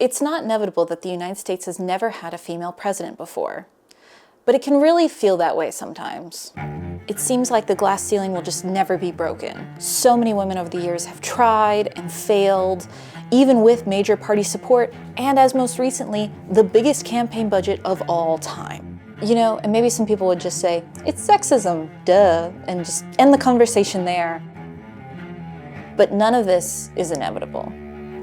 It's not inevitable that the United States has never had a female president before, but it can really feel that way sometimes. It seems like the glass ceiling will just never be broken. So many women over the years have tried and failed, even with major party support, and as most recently, the biggest campaign budget of all time. You know, and maybe some people would just say, it's sexism, duh, and just end the conversation there. But none of this is inevitable.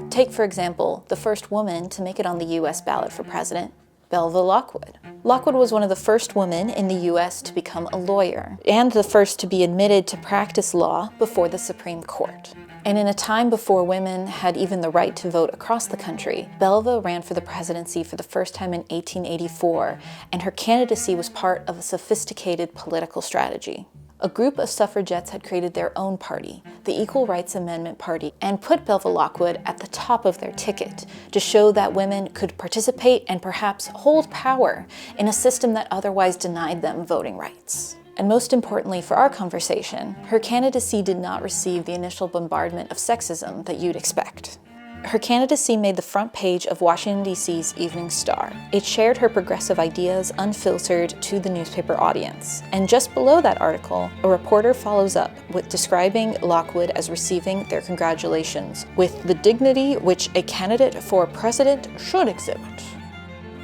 Take, for example, the first woman to make it on the US ballot for president, Belva Lockwood. Lockwood was one of the first women in the US to become a lawyer, and the first to be admitted to practice law before the Supreme Court. And in a time before women had even the right to vote across the country, Belva ran for the presidency for the first time in 1884, and her candidacy was part of a sophisticated political strategy. A group of suffragettes had created their own party, the Equal Rights Amendment Party, and put Belva Lockwood at the top of their ticket to show that women could participate and perhaps hold power in a system that otherwise denied them voting rights. And most importantly for our conversation, her candidacy did not receive the initial bombardment of sexism that you'd expect. Her candidacy made the front page of Washington, D.C.'s Evening Star. It shared her progressive ideas unfiltered to the newspaper audience. And just below that article, a reporter follows up with describing Lockwood as receiving their congratulations with the dignity which a candidate for president should exhibit.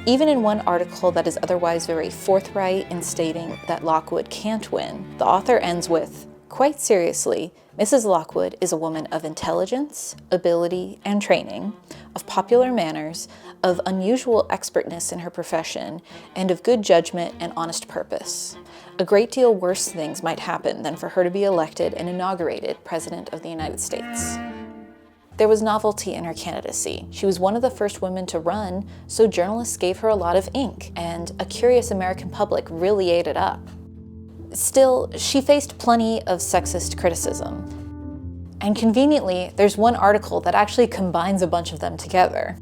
Even in one article that is otherwise very forthright in stating that Lockwood can't win, the author ends with, quite seriously, Mrs. Lockwood is a woman of intelligence, ability, and training, of popular manners, of unusual expertness in her profession, and of good judgment and honest purpose. A great deal worse things might happen than for her to be elected and inaugurated President of the United States. There was novelty in her candidacy. She was one of the first women to run, so journalists gave her a lot of ink, and a curious American public really ate it up. Still, she faced plenty of sexist criticism. And conveniently, there's one article that actually combines a bunch of them together.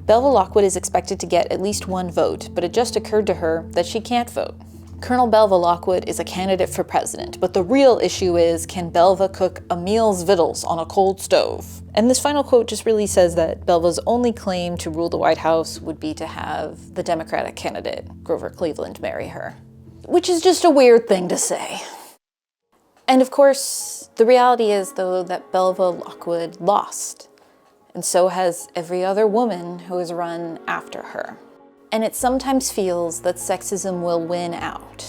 Belva Lockwood is expected to get at least one vote, but it just occurred to her that she can't vote. Colonel Belva Lockwood is a candidate for president, but the real issue is, can Belva cook a meal's victuals on a cold stove? And this final quote just really says that Belva's only claim to rule the White House would be to have the Democratic candidate, Grover Cleveland, marry her. Which is just a weird thing to say. And of course, the reality is, though, that Belva Lockwood lost, and so has every other woman who has run after her. And it sometimes feels that sexism will win out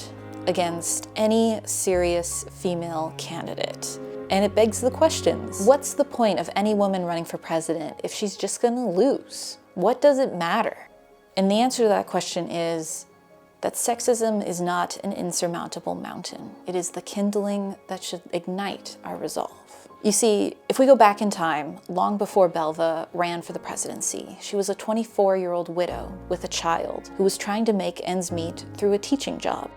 against any serious female candidate. And it begs the questions, what's the point of any woman running for president if she's just gonna lose? What does it matter? And the answer to that question is that sexism is not an insurmountable mountain. It is the kindling that should ignite our resolve. You see, if we go back in time, long before Belva ran for the presidency, she was a 24-year-old widow with a child who was trying to make ends meet through a teaching job.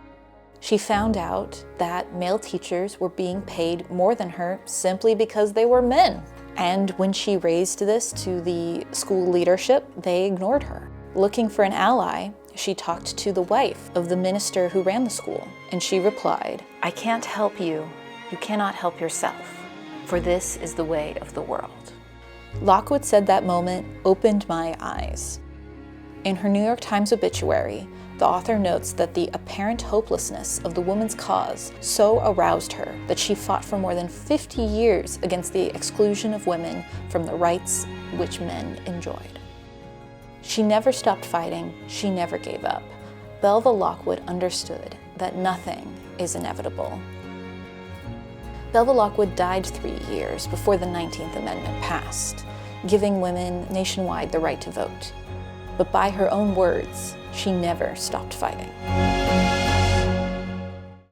She found out that male teachers were being paid more than her simply because they were men. And when she raised this to the school leadership, they ignored her. Looking for an ally, she talked to the wife of the minister who ran the school, and she replied, "I can't help you. You cannot help yourself, for this is the way of the world." Lockwood said that moment opened my eyes. In her New York Times obituary, the author notes that the apparent hopelessness of the woman's cause so aroused her that she fought for more than 50 years against the exclusion of women from the rights which men enjoyed. She never stopped fighting, she never gave up. Belva Lockwood understood that nothing is inevitable. Belva Lockwood died 3 years before the 19th Amendment passed, giving women nationwide the right to vote. But by her own words, she never stopped fighting.